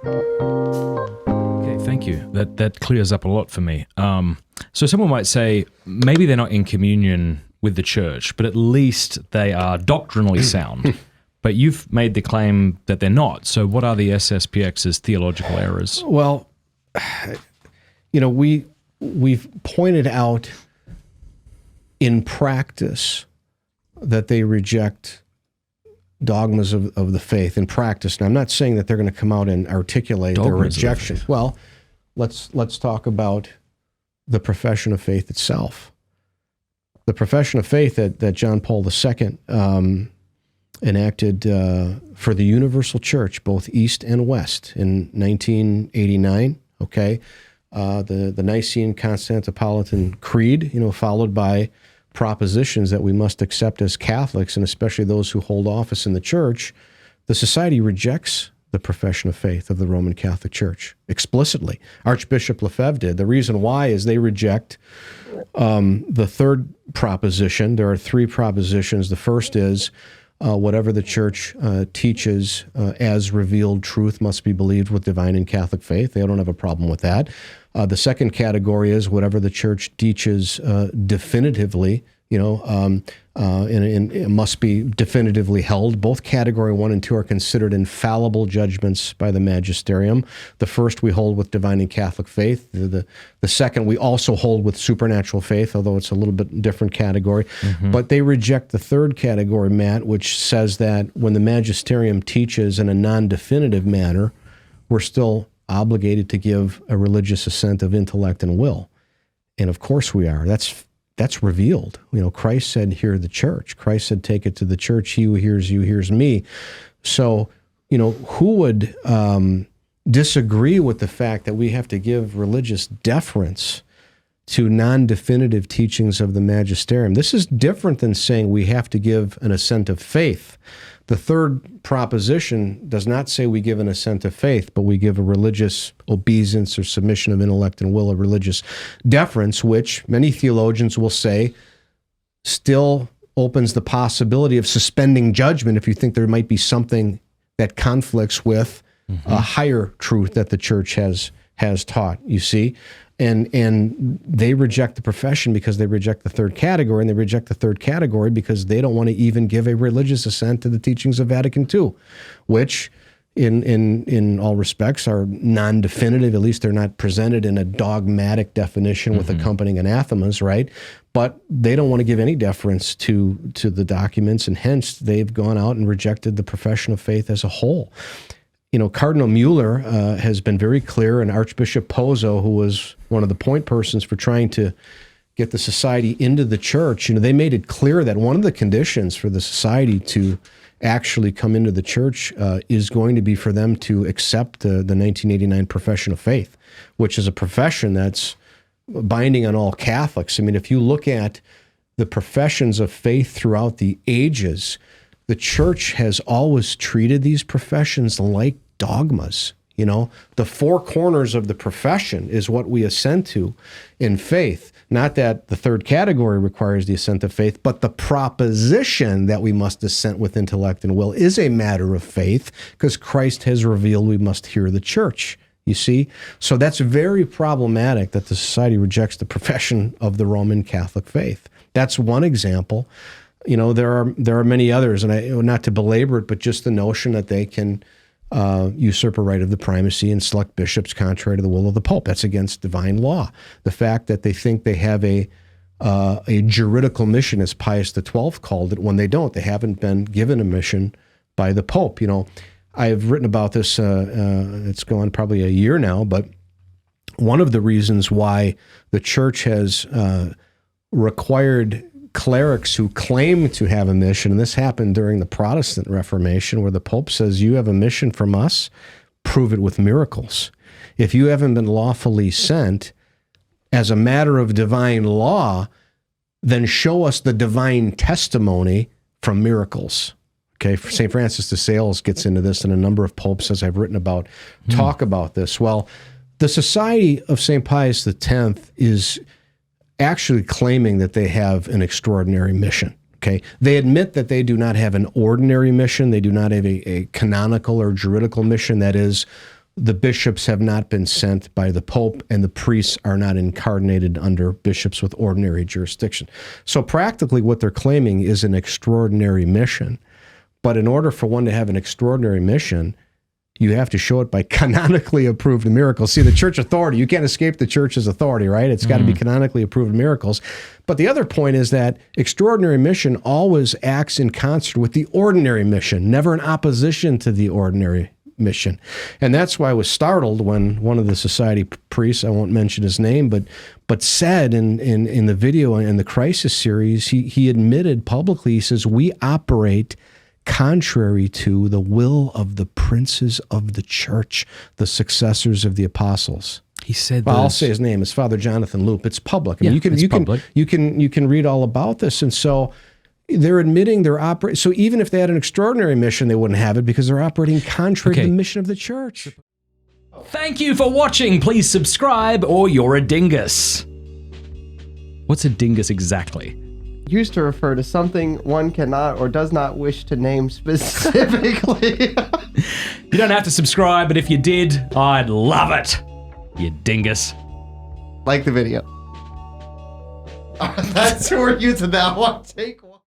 Okay, thank you. That clears up a lot for me. So someone might say maybe they're not in communion with the church, but at least they are doctrinally sound. But you've made the claim that they're not. So what are the SSPX's theological errors? Well, we've pointed out in practice that they reject dogmas of the faith in practice. And I'm not saying that they're going to come out and articulate their rejection. Well, let's talk about the profession of faith itself. The profession of faith that John Paul II enacted for the universal church, both East and West, in 1989. Okay, the Nicene-Constantinopolitan Creed, followed by propositions that we must accept as Catholics, and especially those who hold office in the church. The society rejects the profession of faith of the Roman Catholic Church explicitly. Archbishop Lefebvre did. The reason why is they reject the third proposition. There are three propositions. The first is whatever the church teaches as revealed truth must be believed with divine and Catholic faith. They don't have a problem with that. The second category is whatever the church teaches definitively, and it must be definitively held. Both category 1 and 2 are considered infallible judgments by the magisterium. The first we hold with divine and Catholic faith. The second we also hold with supernatural faith, although it's a little bit different category. Mm-hmm. But they reject the third category, Matt, which says that when the magisterium teaches in a non-definitive manner, we're still obligated to give a religious assent of intellect and will. And of course we are. That's revealed. Christ said, hear the church. Christ said, take it to the church. He who hears you hears me. So, who would disagree with the fact that we have to give religious deference to non-definitive teachings of the magisterium? This is different than saying we have to give an assent of faith. The third proposition does not say we give an assent of faith, but we give a religious obeisance or submission of intellect and will, a religious deference, which many theologians will say still opens the possibility of suspending judgment if you think there might be something that conflicts with a higher truth that the church has taught, you see. And they reject the profession because they reject the third category, and they reject the third category because they don't want to even give a religious assent to the teachings of Vatican II, which in all respects are non-definitive. At least they're not presented in a dogmatic definition with accompanying anathemas, right? But they don't want to give any deference to the documents, and hence they've gone out and rejected the profession of faith as a whole. Cardinal Mueller has been very clear, and Archbishop Pozzo, who was one of the point persons for trying to get the society into the church, they made it clear that one of the conditions for the society to actually come into the church is going to be for them to accept the 1989 profession of faith, which is a profession that's binding on all Catholics. I mean, if you look at the professions of faith throughout the ages, the church has always treated these professions like dogmas. The four corners of the profession is what we assent to in faith. Not that the third category requires the assent of faith, but the proposition that we must assent with intellect and will is a matter of faith, because Christ has revealed we must hear the church. You see? So that's very problematic that the society rejects the profession of the Roman Catholic faith. That's one example. There are many others, and not to belabor it, but just the notion that they can usurp a right of the primacy and select bishops contrary to the will of the Pope. That's against divine law. The fact that they think they have a juridical mission, as Pius XII called it, when they don't. They haven't been given a mission by the Pope. I've written about this, it's gone probably a year now, but one of the reasons why the church has required clerics who claim to have a mission, and this happened during the Protestant Reformation, where the Pope says, you have a mission from us, prove it with miracles. If you haven't been lawfully sent as a matter of divine law, then show us the divine testimony from miracles. Okay, St. Francis de Sales gets into this, and a number of popes, as I've written about, talk about this. Well, the Society of St. Pius X is actually claiming that they have an extraordinary mission. Okay, they admit that they do not have an ordinary mission. They do not have a canonical or juridical mission, that is, the bishops have not been sent by the Pope, and the priests are not incarnated under bishops with ordinary jurisdiction. So practically what they're claiming is an extraordinary mission. But in order for one to have an extraordinary mission, you have to show it by canonically approved miracles. See, the church authority, you can't escape the church's authority, right? It's got to be canonically approved miracles. But the other point is that extraordinary mission always acts in concert with the ordinary mission, never in opposition to the ordinary mission. And that's why I was startled when one of the society priests, I won't mention his name, but said in the video in the Crisis series, he admitted publicly, he says, we operate contrary to the will of the princes of the church, the successors of the apostles. He said, well, I'll say his name. It's Father Jonathan Loop. It's public. I mean, you can read all about this. And so they're admitting they're operating. So even if they had an extraordinary mission, they wouldn't have it because they're operating contrary to the mission of the church. Thank you for watching. Please subscribe or you're a dingus. What's a dingus exactly? Used to refer to something one cannot or does not wish to name specifically. You don't have to subscribe, but if you did, I'd love it. You dingus. Like the video. That's who we're using that one. Take